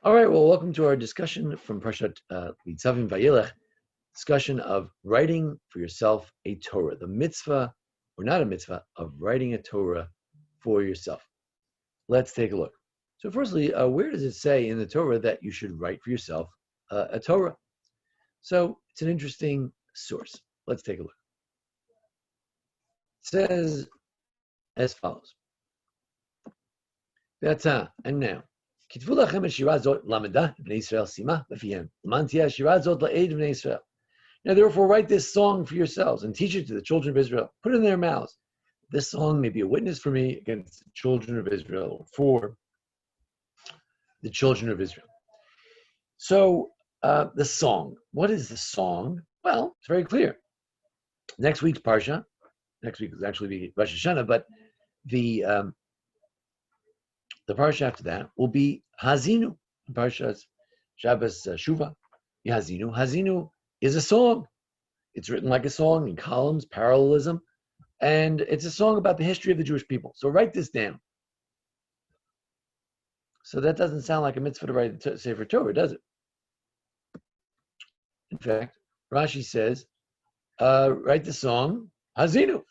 All right, well, welcome to our discussion from Parshat Nitzavim Vayelech, discussion of writing for yourself a Torah, the mitzvah, or not a mitzvah, of writing a Torah for yourself. Let's take a look. So firstly, where does it say in the Torah that you should write for yourself a Torah? So it's an interesting source. Let's take a look. It says as follows. And now, now therefore write this song for yourselves and teach it to the children of Israel. Put it in their mouths. This song may be a witness for me against the children of Israel, for the children of Israel. So the song. What is the song? Well, it's very clear. Next week's Parsha, next week will actually be Rosh Hashanah, but the parsha after that will be Hazinu. Parsha's Shabbos Shuvah. Hazinu. Hazinu is a song. It's written like a song in columns, parallelism, and it's a song about the history of the Jewish people. So write this down. So that doesn't sound like a mitzvah to write a Sefer Torah, does it? In fact, Rashi says, write the song Hazinu.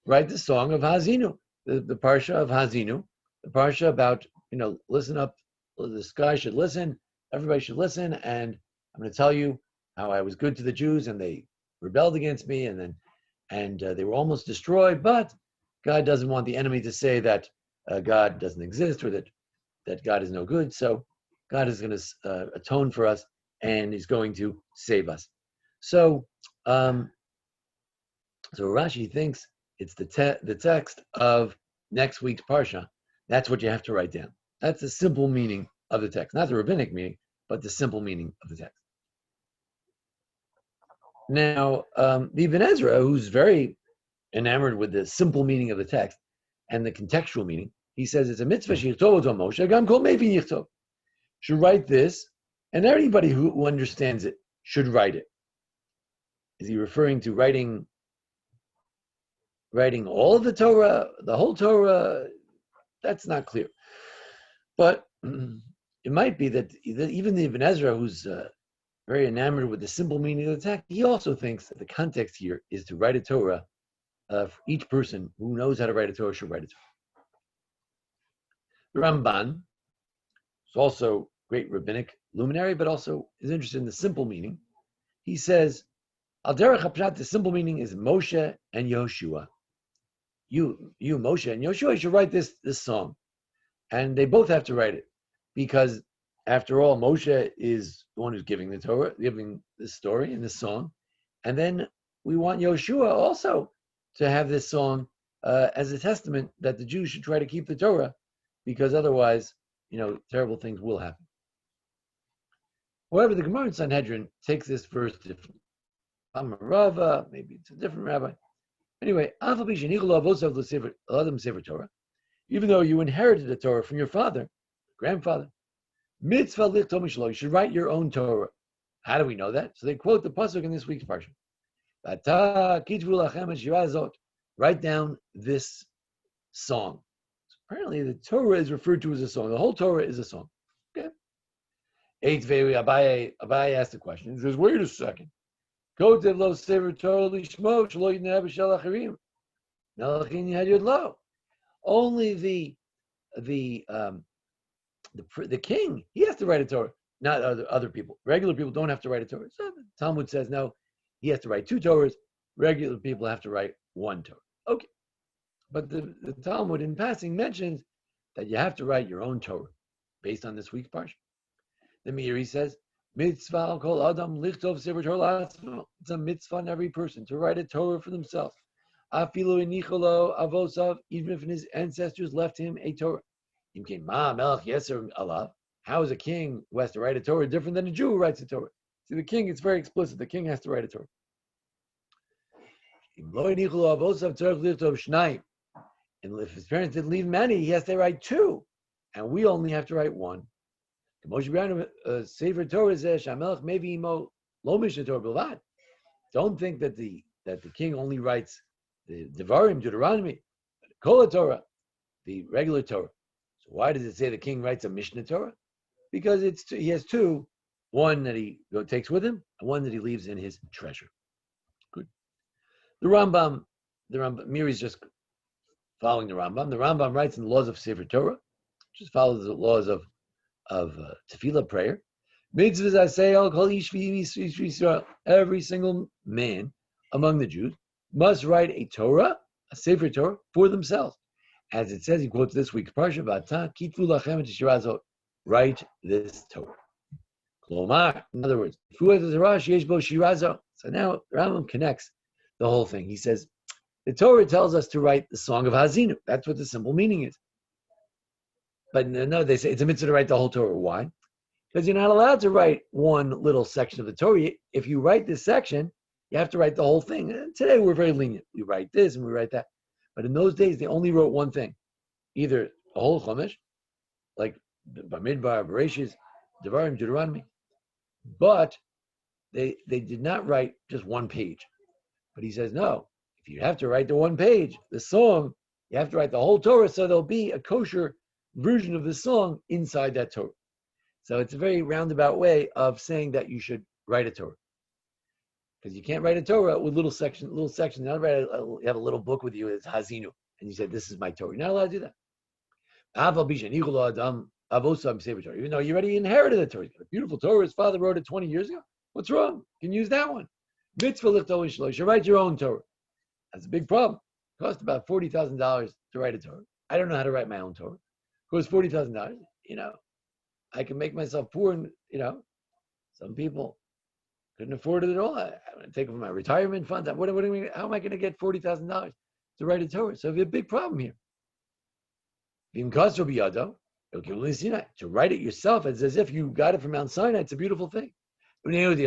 Write the song of Hazinu, the parsha of Hazinu. The parsha about, listen up, the sky should listen, everybody should listen, and I'm going to tell you how I was good to the Jews and they rebelled against me, and they were almost destroyed, but God doesn't want the enemy to say that God doesn't exist or that God is no good, so God is going to atone for us and he's going to save us. So Rashi thinks it's the text of next week's Parsha. That's what you have to write down. That's the simple meaning of the text. Not the rabbinic meaning, but the simple meaning of the text. Now, the Ibn Ezra, who's very enamored with the simple meaning of the text and the contextual meaning, he says it's a mitzvah shichtov to Moshe, gam kol mevi yichtov. Should write this, and anybody who understands it should write it. Is he referring to writing all of the Torah, the whole Torah? That's not clear. But it might be that even the Ibn Ezra, who's very enamored with the simple meaning of the text, he also thinks that the context here is to write a Torah. For each person who knows how to write a Torah should write a Torah. The Ramban is also a great rabbinic luminary, but also is interested in the simple meaning. He says, Al derech hapshat, the simple meaning is Moshe and Yoshua. You, Moshe and Yoshua, should write this song. And they both have to write it. Because, after all, Moshe is the one who's giving the Torah, giving this story and this song. And then we want Yoshua also to have this song as a testament that the Jews should try to keep the Torah, because otherwise, terrible things will happen. However, the Gemara in Sanhedrin takes this verse differently. I'm a Rava, maybe it's a different rabbi. Anyway, even though you inherited the Torah from your father, grandfather, mitzvah lichtom mishlo, you should write your own Torah. How do we know that? So they quote the pasuk in this week's parsha. Write down this song. So apparently, the Torah is referred to as a song. The whole Torah is a song. Okay. Abaye asked the question. He says, "Wait a second. Only the king, he has to write a Torah, not other people. Regular people don't have to write a Torah. So the Talmud says no, he has to write 2 Torahs. Regular people have to write 1 Torah. Okay, but the Talmud in passing mentions that you have to write your own Torah based on this week's parsha. The Meiri says, mitzvah kol adam lichtov sefer Torah. It's a mitzvah on every person to write a Torah for themselves. Afilu inicholo avosav, even if his ancestors left him a Torah. How is a king who has to write a Torah different than a Jew who writes a Torah? See, the king, it's very explicit. The king has to write a Torah. And if his parents didn't leave many, he has to write 2. And we only have to write 1. Sefer Torah says, don't think that the king only writes the Devarim, Deuteronomy, Kol Torah, the regular Torah. So why does it say the king writes a Mishnah Torah? because he has two, one that he takes with him, and one that he leaves in his treasure. Good. The Rambam, Miri's just following the Rambam. The Rambam writes in the laws of Sefer Torah, just follows the laws of tefillah prayer. Every single man among the Jews must write a Torah, a Sefer Torah, for themselves. As it says, he quotes this week's Parsha, write this Torah. In other words, so now Rambam connects the whole thing. He says, the Torah tells us to write the song of Hazinu. That's what the simple meaning is. But no, they say it's a mitzvah to write the whole Torah. Why? Because you're not allowed to write one little section of the Torah. If you write this section, you have to write the whole thing. And today we're very lenient. We write this and we write that. But in those days, they only wrote one thing. Either a whole Chumash, like Bamidbar, Bereshis, Devarim, Deuteronomy. But they did not write just one page. But he says, no, if you have to write the one page, the song, you have to write the whole Torah, so there'll be a kosher version of the song inside that Torah. So it's a very roundabout way of saying that you should write a Torah. Because you can't write a Torah with little sections. You have a little book with you, it's Hazinu, and you say, this is my Torah. You're not allowed to do that. Even though you already inherited the Torah. A beautiful Torah, his father wrote it 20 years ago. What's wrong? You can use that one. Mitzvah lichtol shelo. You should write your own Torah. That's a big problem. It costs about $40,000 to write a Torah. I don't know how to write my own Torah. It costs $40,000. I can make myself poor, and some people couldn't afford it at all. I'm going to take it from my retirement fund. How am I going to get $40,000 to write a Torah? So we have a big problem here. To write it yourself, it's as if you got it from Mount Sinai. It's a beautiful thing. If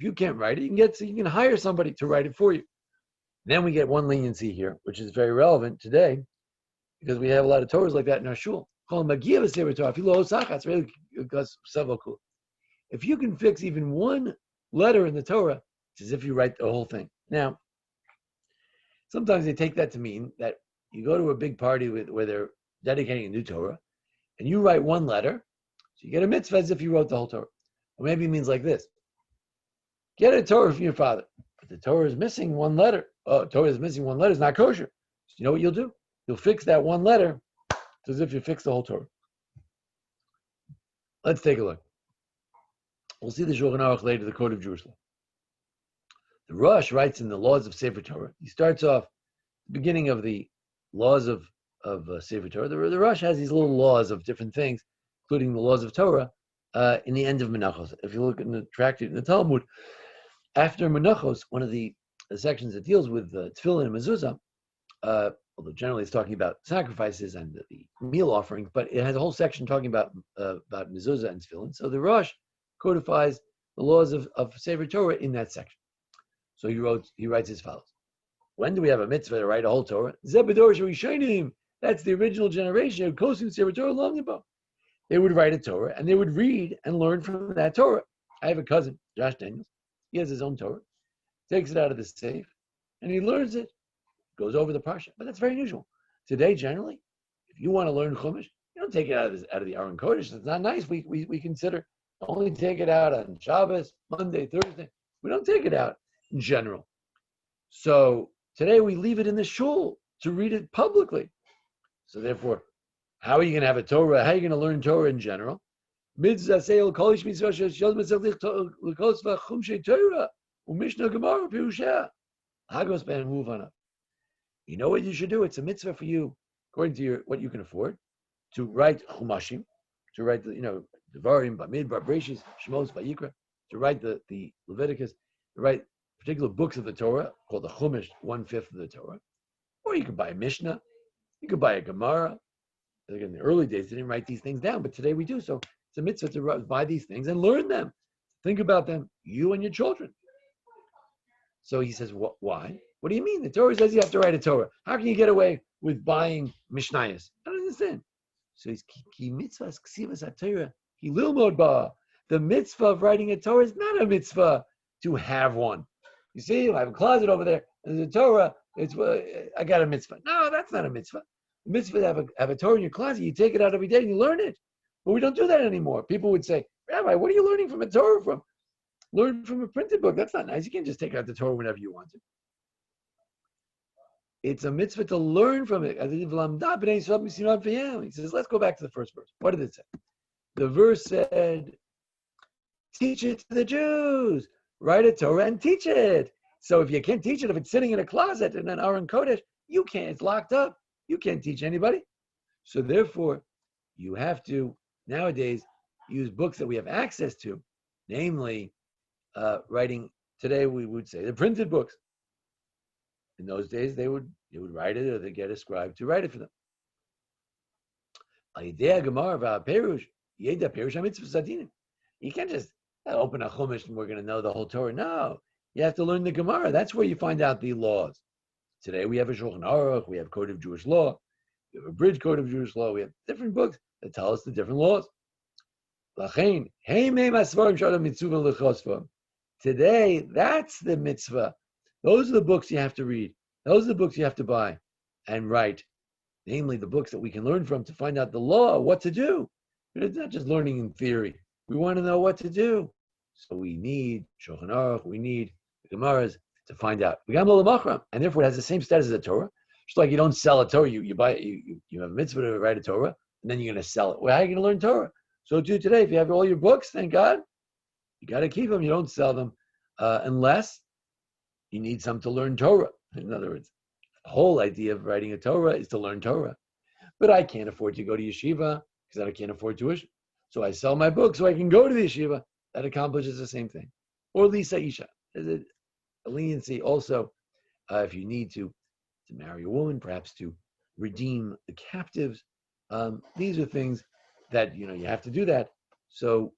you can't write it, you can hire somebody to write it for you. Then we get one leniency here, which is very relevant today, because we have a lot of Torahs like that in our shul. If you can fix even one letter in the Torah, it's as if you write the whole thing. Now, sometimes they take that to mean that you go to a big party where they're dedicating a new Torah, and you write one letter, so you get a mitzvah as if you wrote the whole Torah. Or maybe it means like this. Get a Torah from your father, but the Torah is missing one letter. Oh, Torah is missing one letter, it's not kosher. So you know what you'll do? You'll fix that one letter. It's as if you fix the whole Torah. Let's take a look. We'll see the Shulchan Aruch later, the Code of Jerusalem. The Rosh writes in the laws of Sefer Torah. He starts off the beginning of the laws of Sefer Torah. The Rosh has these little laws of different things, including the laws of Torah, in the end of Menachos. If you look in the tractate in the Talmud, after Menachos, one of the sections that deals with tefillin and mezuzah, although generally it's talking about sacrifices and the meal offerings, but it has a whole section talking about mezuzah and tefillin. So the Rosh codifies the laws of Sefer Torah in that section. So he writes as follows. When do we have a mitzvah to write a whole Torah? That's the original generation of Kosim Sefer Torah long ago. They would write a Torah and they would read and learn from that Torah. I have a cousin, Josh Daniels. He has his own Torah, takes it out of the safe, and he learns it, goes over the parsha. But that's very unusual. Today, generally, if you want to learn Chumash, you don't take it out of the Aron Kodesh. It's not nice. We consider only take it out on Shabbos, Monday, Thursday. We don't take it out in general. So today we leave it in the shul to read it publicly. So therefore, how are you going to have a Torah? How are you going to learn Torah in general? You know what you should do? It's a mitzvah for you, according to what you can afford, to write Chumashim, to write the Devarim, Bamidbar, Bereshis, Shmos, Vayikra, to write the Leviticus, to write particular books of the Torah called the Chumash, 1/5 of the Torah. Or you could buy a Mishnah, you could buy a Gemara. Again, in the early days, they didn't write these things down, but today we do. So it's a mitzvah to buy these things and learn them. Think about them, you and your children. So he says, why? What do you mean? The Torah says you have to write a Torah. How can you get away with buying Mishnayos? I don't understand. So he's ki mitzvahs ksivas haTorah ki lilmod ba. The mitzvah of writing a Torah is not a mitzvah to have one. You see, I have a closet over there. There's a Torah. I got a mitzvah. No, that's not a mitzvah. The mitzvah to have a Torah in your closet. You take it out every day and you learn it. But we don't do that anymore. People would say, Rabbi, what are you learning from a Torah from? Learn from a printed book. That's not nice. You can't just take out the Torah whenever you want to. It's a mitzvah to learn from it. He says, let's go back to the first verse. What did it say? The verse said, teach it to the Jews. Write a Torah and teach it. So if you can't teach it, if it's sitting in a closet in an Aron Kodesh, you can't. It's locked up. You can't teach anybody. So therefore, you have to, nowadays, use books that we have access to, namely, writing, today we would say the printed books. In those days, they would write it, or they get a scribe to write it for them. You can't just open a chumash and we're going to know the whole Torah. No, you have to learn the Gemara. That's where you find out the laws. Today we have a Shulchan Aruch, we have Code of Jewish Law, we have a Bridge Code of Jewish Law, we have different books that tell us the different laws. Today, that's the mitzvah. Those are the books you have to read. Those are the books you have to buy and write. Namely, the books that we can learn from to find out the law, what to do. But it's not just learning in theory. We want to know what to do. So we need Shulchan Aruch, we need the Gemaras to find out. We got Machram, and therefore it has the same status as a Torah. Just like you don't sell a Torah, you buy you have a mitzvah to write a Torah, and then you're going to sell it. Well, how are you going to learn Torah? So too today, if you have all your books, thank God, you got to keep them. You don't sell them unless you need some to learn Torah. In other words, the whole idea of writing a Torah is to learn Torah. But I can't afford to go to yeshiva because I can't afford tuition. So I sell my book so I can go to the yeshiva. That accomplishes the same thing. Or Lisa Isha. There's a leniency also if you need to marry a woman, perhaps to redeem the captives. These are things that you have to do that. So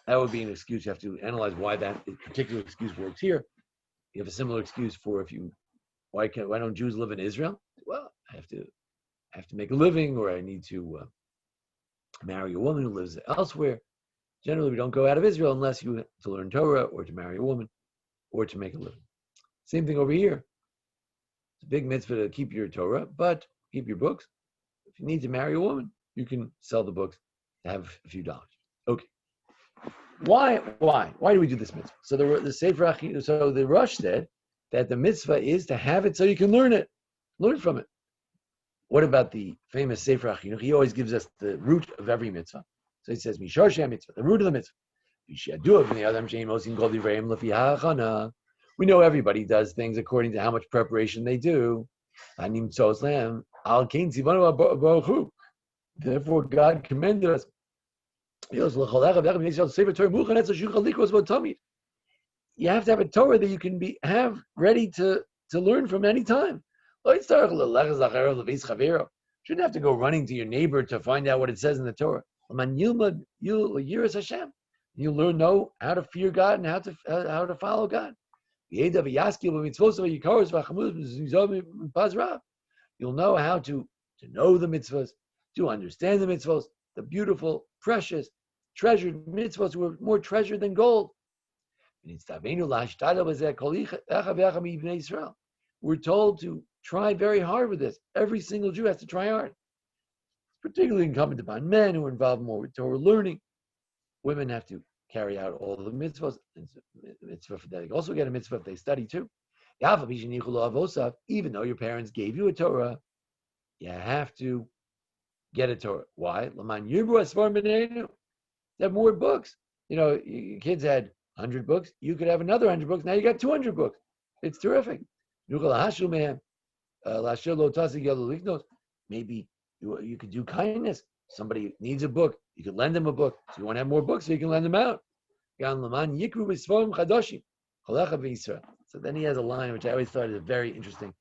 that would be an excuse. You have to analyze why that particular excuse works here. You have a similar excuse for why don't Jews live in Israel? Well, I have to make a living, or I need to marry a woman who lives elsewhere. Generally, we don't go out of Israel unless you have to learn Torah, or to marry a woman, or to make a living. Same thing over here. It's a big mitzvah to keep your Torah, but keep your books. If you need to marry a woman, you can sell the books to have a few dollars. Okay. Why do we do this mitzvah? So the Rosh said that the mitzvah is to have it so you can learn from it. What about the famous Sefer HaChinuch? He always gives us the root of every mitzvah. So he says, Mishor Sheh mitzvah, the root of the mitzvah. We know everybody does things according to how much preparation they do. Therefore, God commended us. You have to have a Torah that you can have ready to learn from any time. You shouldn't have to go running to your neighbor to find out what it says in the Torah. You know how to fear God and how to follow God. You'll know how to know the mitzvahs, to understand the mitzvahs, the beautiful, precious, treasured mitzvahs were more treasured than gold. We're told to try very hard with this. Every single Jew has to try hard. It's particularly incumbent upon men who are involved more with Torah learning. Women have to carry out all the mitzvahs. They also get a mitzvah if they study too. Even though your parents gave you a Torah, you have to get a Torah. Why? They have more books. Your kids had 100 books. You could have another 100 books. Now you got 200 books. It's terrific. Maybe you could do kindness. Somebody needs a book. You could lend them a book. So you want to have more books, so you can lend them out. So then he has a line which I always thought is a very interesting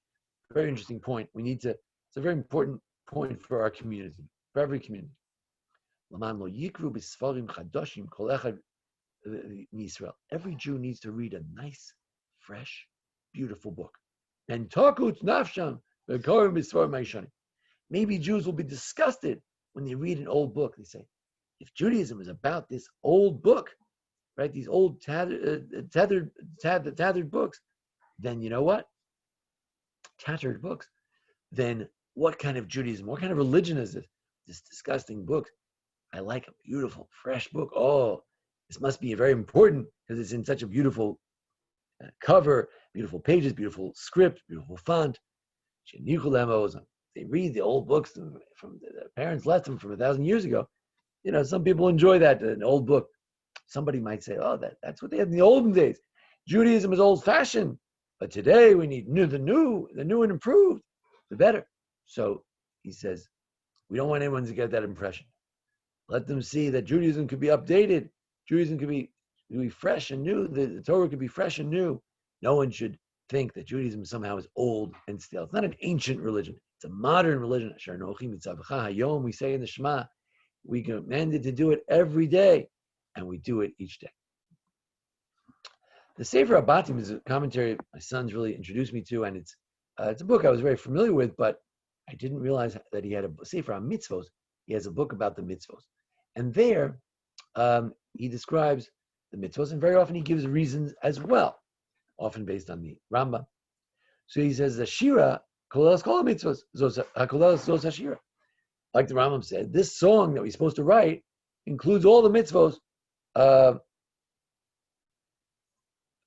point. It's a very important point for our community, for every community. Every Jew needs to read a nice, fresh, beautiful book. And maybe Jews will be disgusted when they read an old book. They say, if Judaism is about this old book, right, these old tethered books, then you know what? Tattered books. Then what kind of Judaism, what kind of religion is this? This disgusting book I like a beautiful, fresh book. Oh, this must be very important because it's in such a beautiful cover, beautiful pages, beautiful script, beautiful font. They read the old books from the parents left them from 1,000 years ago. Some people enjoy that, an old book. Somebody might say, oh, that's what they had in the olden days. Judaism is old-fashioned, but today we need the new and improved, the better. So he says, we don't want anyone to get that impression. Let them see that Judaism could be updated. Judaism could be fresh and new. The Torah could be fresh and new. No one should think that Judaism somehow is old and stale. It's not an ancient religion. It's a modern religion. We say in the Shema, we commanded to do it every day, and we do it each day. The Sefer Abatim is a commentary my son's really introduced me to, and it's a book I was very familiar with, but I didn't realize that he had a Sefer on mitzvos. He has a book about the mitzvos. And there, he describes the mitzvos, and very often he gives reasons as well, often based on the Rambam. So he says, the Shira, kolelas kol mitzvos, kolelas zos hashira. Like the Rambam said, this song that we're supposed to write includes all the mitzvos,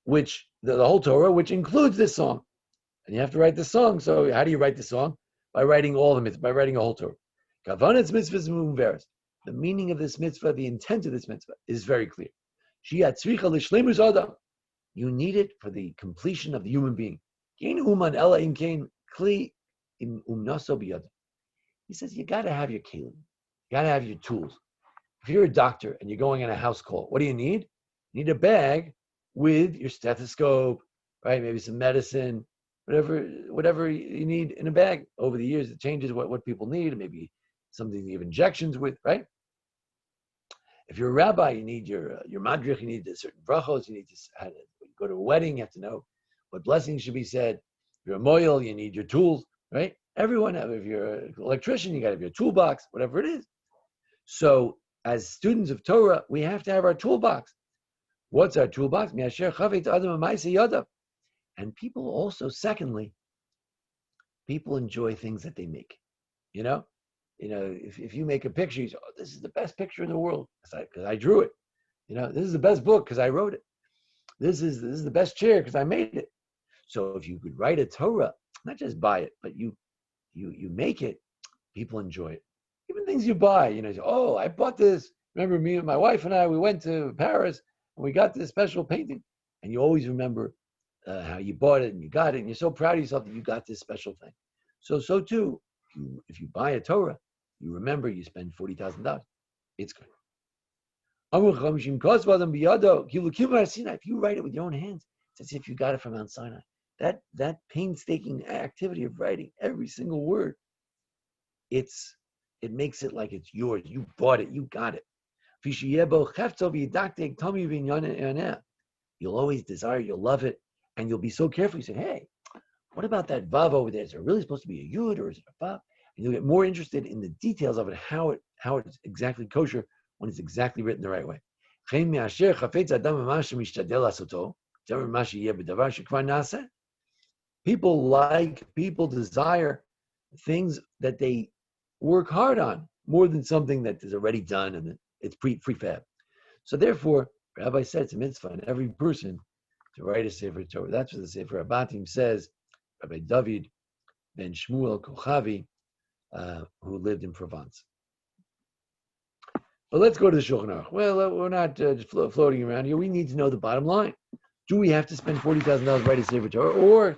which the whole Torah, which includes this song. And you have to write the song. So how do you write the song? By writing all the mitzvahs, by writing a whole Torah. Kavanetz mitzvahs muveres. The meaning of this mitzvah, the intent of this mitzvah is very clear. You need it for the completion of the human being. He says you got to have your kelim. You got to have your tools. If you're a doctor and you're going on a house call, what do you need? You need a bag with your stethoscope, right? Maybe some medicine, whatever you need in a bag. Over the years, it changes what people need. Maybe something you have injections with, right? If you're a rabbi, you need your madrich, you need certain brachos, you need to you go to a wedding, you have to know what blessings should be said. If you're a moil, you need your tools, right? Everyone, if you're an electrician, you got to have your toolbox, whatever it is. So as students of Torah, we have to have our toolbox. What's our toolbox? And people also, secondly, people enjoy things that they make. If you make a picture, you say, oh, this is the best picture in the world because I drew it. This is the best book because I wrote it. This is the best chair because I made it. So if you could write a Torah, not just buy it, but you make it, people enjoy it. Even things you buy, you say, oh, I bought this. Remember me and my wife and I, we went to Paris and we got this special painting. And you always remember how you bought it and you got it. And you're so proud of yourself that you got this special thing. So too, if you buy a Torah, you remember you spend $40,000. It's good. If you write it with your own hands, it's as if you got it from Mount Sinai. That painstaking activity of writing every single word, it makes it like it's yours. You bought it. You got it. You'll always desire, you'll love it, and you'll be so careful. You say, hey, what about that vav over there? Is it really supposed to be a yud or is it a vav? And you'll get more interested in the details of it, how it's exactly kosher when it's exactly written the right way. People desire things that they work hard on more than something that is already done and it's prefab. So therefore, Rabbi said it's a mitzvah on every person to write a Sefer Torah. That's what the Sefer Abatim says. Rabbi David ben Shmuel Kochavi, who lived in Provence. But let's go to the Shulchan Aruch. Well, we're not just floating around here. We need to know the bottom line. Do we have to spend $40,000 to write a Sefer Torah, or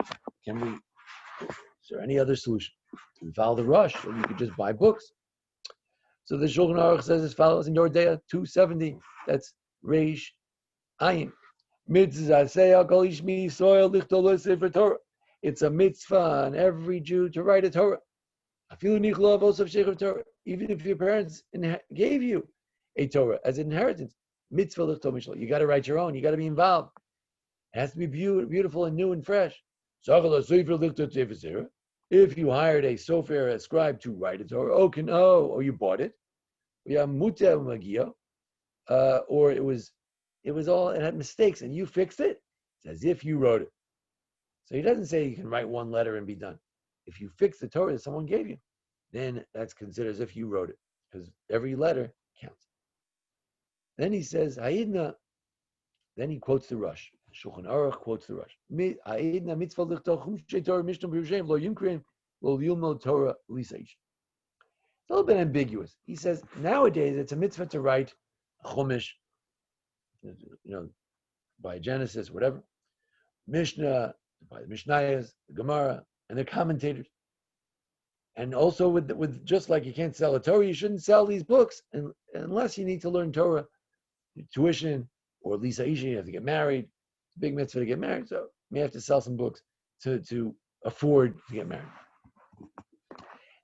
is there any other solution? Can we follow the rush, or you could just buy books? So the Shulchan Aruch says as follows in Yordea 270. That's Reish Ayin. It's a mitzvah on every Jew to write a Torah. Even if your parents gave you a Torah as an inheritance, mitzvah lichtol mishlo. You got to write your own. You got to be involved. It has to be beautiful and new and fresh. If you hired a sofer, a scribe to write a Torah, or you bought it, or it had mistakes and you fixed it, it's as if you wrote it. So he doesn't say you can write one letter and be done. If you fix the Torah that someone gave you, then that's considered as if you wrote it, because every letter counts. Then he says, Ha'idna. Then he quotes the Rush. Shulchan Aruch quotes the Rush. Ha'idna mitzvah lichtol chumshei Torah mishnah b'Yerushalayim lo yimkrim lo yilmod Torah lisaish. It's a little bit ambiguous. He says nowadays it's a mitzvah to write a chumash, by Genesis, whatever, Mishnah, by the Mishnayos, the Gemara, and their commentators. And also with just like you can't sell a Torah, you shouldn't sell these books unless you need to learn Torah, tuition, or Lisa Isha, you have to get married. It's a big mitzvah to get married, so you may have to sell some books to afford to get married.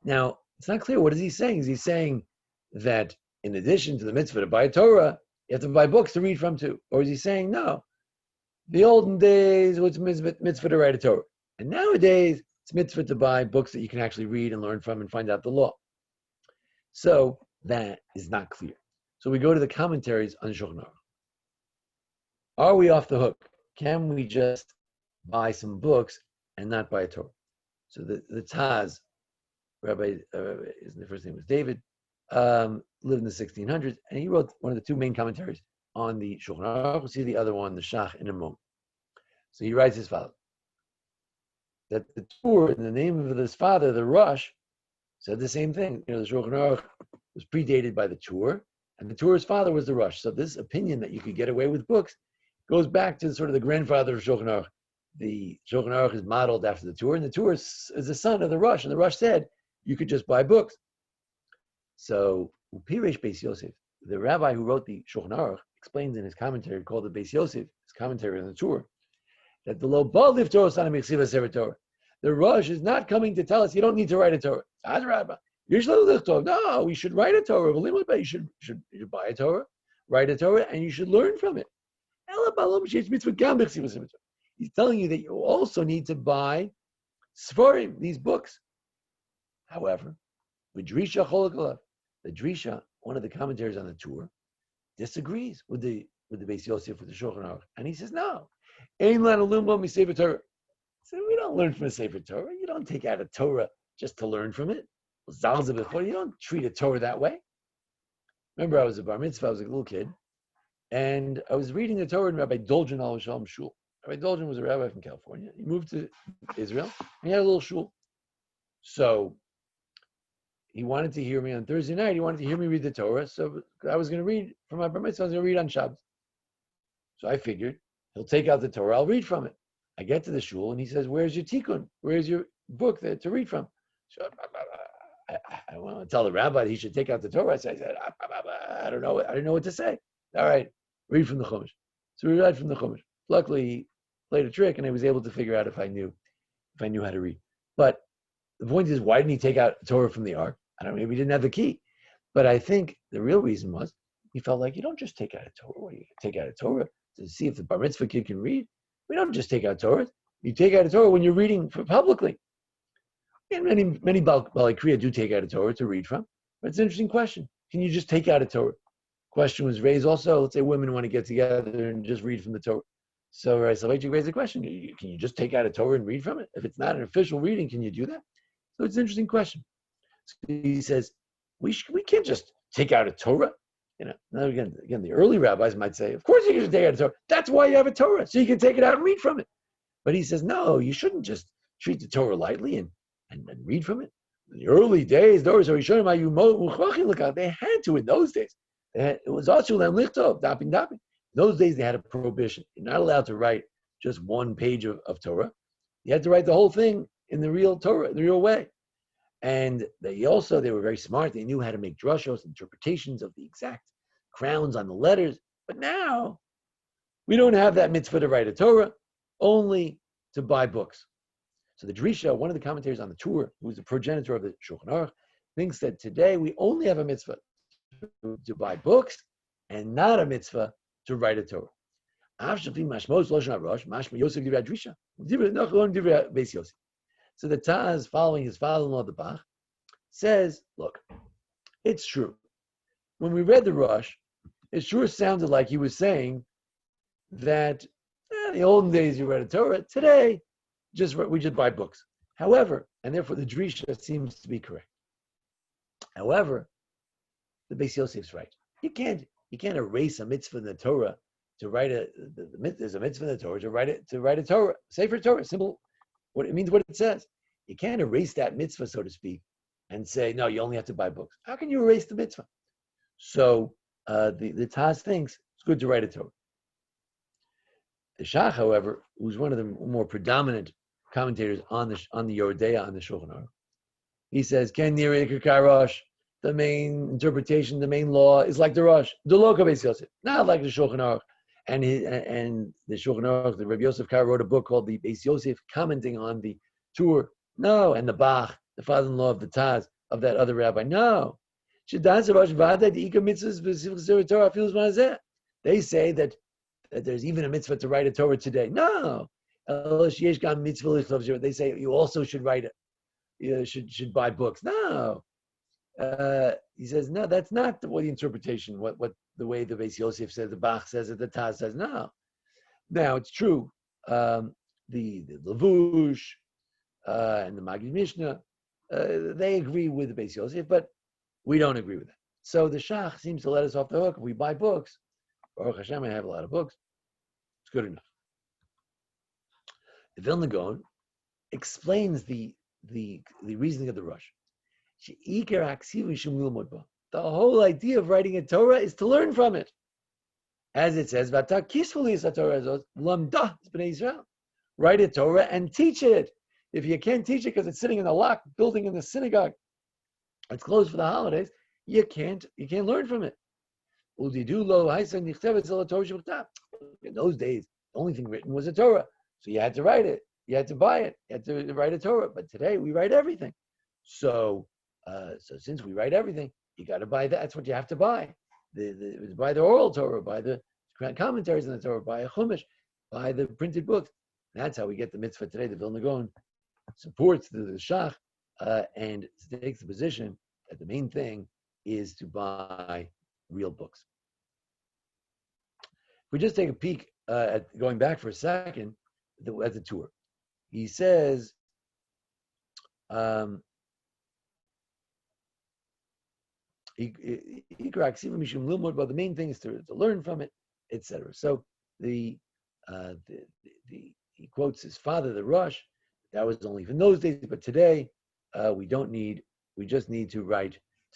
Now, it's not clear. What is he saying? Is he saying that in addition to the mitzvah to buy a Torah, you have to buy books to read from too? Or is he saying, no, the olden days it was mitzvah to write a Torah, and nowadays it's mitzvah to buy books that you can actually read and learn from and find out the law? So that is not clear. So we go to the commentaries on Shulchan Aruch. Are we off the hook? Can we just buy some books and not buy a Torah? So the Taz, Rabbi, his first name was David, lived in the 1600s, and he wrote one of the two main commentaries on the Shulchan Aruch. We'll see the other one, the Shach, in a moment. So he writes as follows: that the Torah, in the name of his father, the Rush, said the same thing. The Shulchan Aruch was predated by the Torah, and the Torah's father was the Rush. So this opinion that you could get away with books goes back to sort of the grandfather of Shulchan Aruch. The Shulchan Aruch is modeled after the Torah, and the Torah is the son of the Rush, and the Rush said you could just buy books. So Upiresh Beis Yosef, the rabbi who wrote the Shulchan Aruch, explains in his commentary called the Beis Yosef, his commentary on the Torah, that the lo ba liftor sana michsiva sefer Torah. The Rush is not coming to tell us you don't need to write a Torah. No, we should write a Torah. You should buy a Torah, write a Torah, and you should learn from it. He's telling you that you also need to buy Sphard-Beth, these books. However, with Drisha Cholakalav, the Drisha, one of the commentaries on the Torah, disagrees with the Beis Yosef, with the Shulchan Aruch, and he says, no, Ein lanu limbo mi sefer Torah. So we don't learn from a sefer Torah. You don't take out a Torah just to learn from it. You don't treat a Torah that way. Remember, I was a bar mitzvah. I was a little kid, and I was reading the Torah in Rabbi Dolgen al Shalom shul. Rabbi Dolgen was a rabbi from California. He moved to Israel, and he had a little shul. So he wanted to hear me on Thursday night. He wanted to hear me read the Torah. So I was going to read from my bar mitzvah. I was going to read on Shabbos. So I figured he'll take out the Torah. I'll read from it. I get to the shul, and he says, "Where's your tikkun? Where's your book to read from?" So I want to tell the rabbi that he should take out the Torah. So I said, "I don't know. I didn't know what to say." All right, read from the Chumash. So we read from the Chumash. Luckily, he played a trick, and I was able to figure out if I knew how to read. But the point is, why didn't he take out Torah from the ark? I don't know. Maybe he didn't have the key. But I think the real reason was he felt like you don't just take out a Torah. What do you take out a Torah to see if the bar mitzvah kid can read? We don't just take out Torah. You take out a Torah when you're reading publicly. And many Baalei Kriya do take out a Torah to read from. But it's an interesting question. Can you just take out a Torah? Question was raised also. Let's say women want to get together and just read from the Torah. So Rabbi Soloveitchik raised the question: can you just take out a Torah and read from it? If it's not an official reading, can you do that? So it's an interesting question. So he says we can't just take out a Torah. Now again, the early rabbis might say, of course you can take out a Torah. That's why you have a Torah, so you can take it out and read from it. But he says, no, you shouldn't just treat the Torah lightly and read from it. In the early days, they had to in those days. It was also dapping. In those days, they had a prohibition. You're not allowed to write just one page of Torah. You had to write the whole thing in the real Torah, the real way. And they were very smart. They knew how to make drushos, interpretations of the exact crowns on the letters. But now, we don't have that mitzvah to write a Torah, only to buy books. So the Drisha, one of the commentators on the Torah, who's the progenitor of the Shulchan Aruch, thinks that today we only have a mitzvah to buy books and not a mitzvah to write a Torah. So the Taz, following his father-in-law, the Bach, says, look, it's true. When we read the Rush, it sure sounded like he was saying that in the olden days you read a Torah, today we just buy books. However, and therefore the Drisha seems to be correct. However, the Beis Yosef's right. You can't You can't erase a mitzvah in the Torah to write there's a mitzvah in the Torah to write a Torah, Sefer Torah, simple. What it means, what it says. You can't erase that mitzvah, so to speak, and say, no, you only have to buy books. How can you erase the mitzvah? So the Taz thinks it's good to write a Torah. The Shach, however, who's one of the more predominant commentators on the Yoredeya, on the Shulchan Aruch, he says, Ken Nirei Rosh, the main interpretation, the main law is like the Rosh, the Loka Beis Yosef, not like the Shulchan Aruch. And the Shulchan Aruch, the Rabbi Yosef Karo wrote a book called the Beis Yosef, commenting on the Tur. No, and the Bach, the father-in-law of the Taz, of that other rabbi. No. They say that there's even a mitzvah to write a Torah today. No. They say you also should write it. You should buy books. No. He says, no, that's not the interpretation, what the way the Beis Yosef says, the Bach says it, the Taz says, no. Now, it's true. The Levush and the Magid Mishnah, they agree with the Beis Yosef, but we don't agree with that. So the Shach seems to let us off the hook. If we buy books, Baruch Hashem, I have a lot of books, it's good enough. The Vilna Gaon explains the reasoning of the Rosh. The whole idea of writing a Torah is to learn from it. As it says, write a Torah and teach it. If you can't teach it because it's sitting in a locked building in the synagogue, it's closed for the holidays, you can't learn from it. In those days, the only thing written was a Torah. So you had to write it. You had to buy it. You had to write a Torah. But today, we write everything. So since we write everything, you got to buy that. That's what you have to buy. Buy the oral Torah, buy the commentaries on the Torah, buy a Chumash, buy the printed books. That's how we get the mitzvah today. The Vilna Gaon supports the Shach and takes the position that the main thing is to buy real books. If we just take a peek at going back for a second at the tour, he says, the main thing is to learn from it, etc. So he quotes his father, the Rosh. That was only in those days, but today we just need to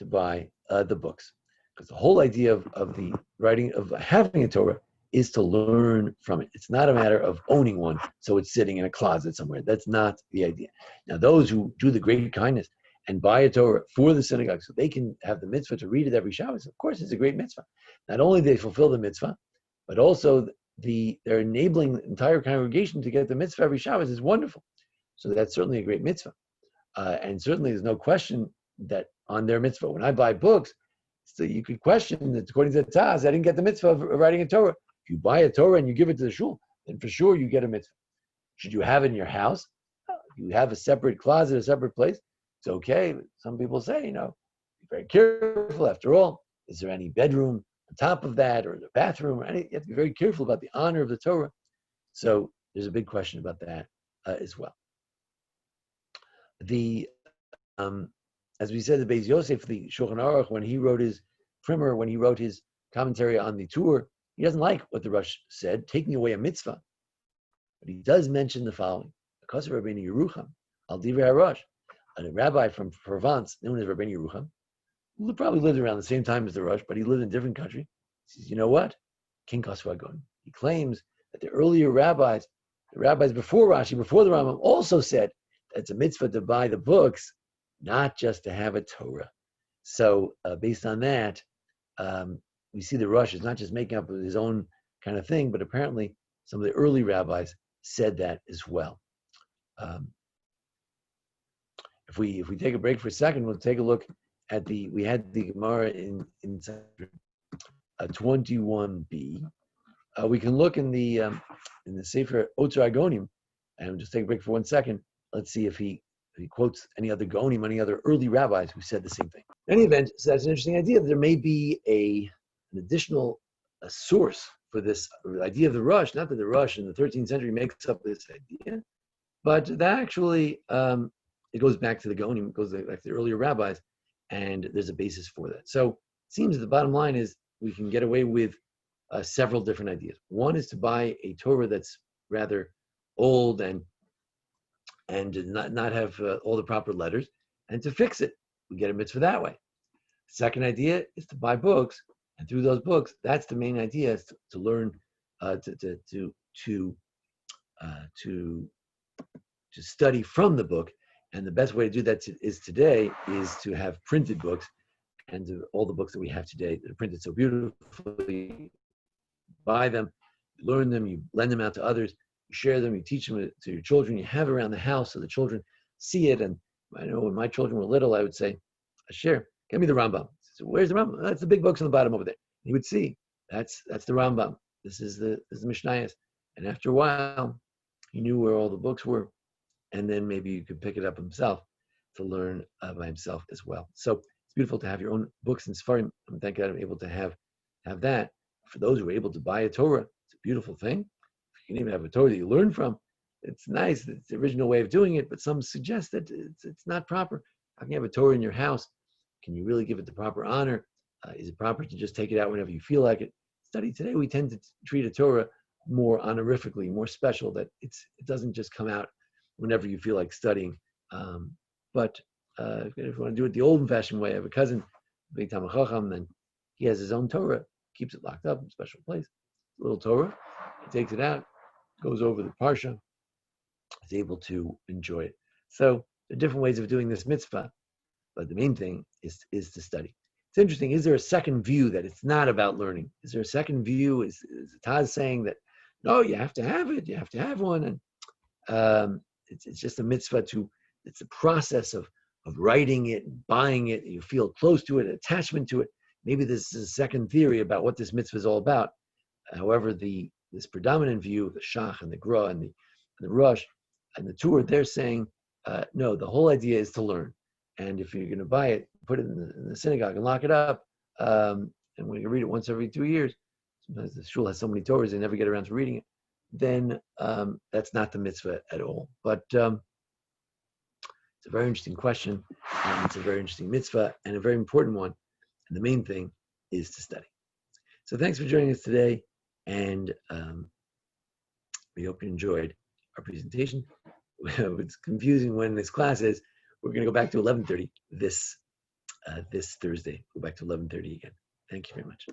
buy the books, because the whole idea of the writing, of having a Torah, is to learn from it. It's not a matter of owning one, so it's sitting in a closet somewhere. That's not the idea. Now, those who do the great kindness and buy a Torah for the synagogue so they can have the mitzvah to read it every Shabbos, of course, it's a great mitzvah. Not only do they fulfill the mitzvah, but also they're enabling the entire congregation to get the mitzvah every Shabbos is wonderful. So that's certainly a great mitzvah. And certainly there's no question that on their mitzvah, when I buy books, so you could question that according to the Taz, I didn't get the mitzvah of writing a Torah. If you buy a Torah and you give it to the shul, then for sure you get a mitzvah. Should you have it in your house? You have a separate closet, a separate place, it's okay. Some people say, be very careful. After all, is there any bedroom on top of that, or the bathroom, or anything? You have to be very careful about the honor of the Torah. So there's a big question about that as well. As we said, the Beis Yosef, the Shulchan Aruch, when he wrote his primer, when he wrote his commentary on the Tur, he doesn't like what the Rosh said, taking away a mitzvah. But he does mention the following: because of Rabbeinu Yerucham, Al Divrei HaRosh, a rabbi from Provence known as Rabbeinu Yerucham, who probably lived around the same time as the Rosh, but he lived in a different country. He says, you know what? King Kasvagon. He claims that the earlier rabbis, the rabbis before Rashi, before the Rambam, also said that it's a mitzvah to buy the books, not just to have a Torah. So based on that, we see the Rosh is not just making up his own kind of thing, but apparently some of the early rabbis said that as well. If we take a break for a second, we'll take a look at we had the Gemara in 21b. We can look in the Sefer Otzar Agonim, and we'll just take a break for 1 second. Let's see if he quotes any other Gaonim, any other early rabbis who said the same thing. In any event, so that's an interesting idea. There may be an additional source for this idea of the Rosh. Not that the Rosh in the 13th century makes up this idea, but that actually it goes back to the Gaonim, it goes back to the earlier rabbis, and there's a basis for that. So it seems that the bottom line is we can get away with several different ideas. One is to buy a Torah that's rather old and not have all the proper letters, and to fix it. We get a mitzvah that way. Second idea is to buy books, and through those books, that's the main idea, is to learn to study from the book. And the best way to do that is to have printed books, and all the books that we have today that are printed so beautifully. Buy them, you learn them, you lend them out to others, you share them, you teach them to your children, you have around the house so the children see it. And I know when my children were little, I would say, Asher, get me the Rambam. So where's the Rambam? That's the big books on the bottom over there. He would see, that's the Rambam. This is the Mishnayos. And after a while, he knew where all the books were. And then maybe you could pick it up himself to learn by himself as well. So it's beautiful to have your own books and Sfarim. I'm thank God I'm able to have that. For those who are able to buy a Torah, it's a beautiful thing. You can even have a Torah that you learn from. It's nice. It's the original way of doing it, but some suggest that it's not proper. How can you have a Torah in your house? Can you really give it the proper honor? Is it proper to just take it out whenever you feel like it? Study today, we tend to treat a Torah more honorifically, more special, that it doesn't just come out whenever you feel like studying. But if you want to do it the old-fashioned way, I have a cousin, big Talmid Chacham, then he has his own Torah, keeps it locked up in a special place. A little Torah, he takes it out, goes over the Parsha, is able to enjoy it. So there are different ways of doing this mitzvah, but the main thing is to study. It's interesting, is there a second view that it's not about learning? Is there a second view? Is Taz saying that, no, you have to have it, you have to have one, and it's just a mitzvah it's a process of writing it, buying it, you feel close to it, attachment to it. Maybe this is a second theory about what this mitzvah is all about. However, this predominant view, the Shach and the Gra and the Rosh and the Tur, they're saying, no, the whole idea is to learn. And if you're going to buy it, put it in the synagogue and lock it up, and when you read it once every 2 years, sometimes the shul has so many Torahs they never get around to reading it, then that's not the mitzvah at all. But it's a very interesting question, and it's a very interesting mitzvah, and a very important one. And the main thing is to study. So thanks for joining us today, and we hope you enjoyed our presentation. It's confusing when this class is. We're going to go back to 11:30 this Thursday. Go back to 11:30 again. Thank you very much.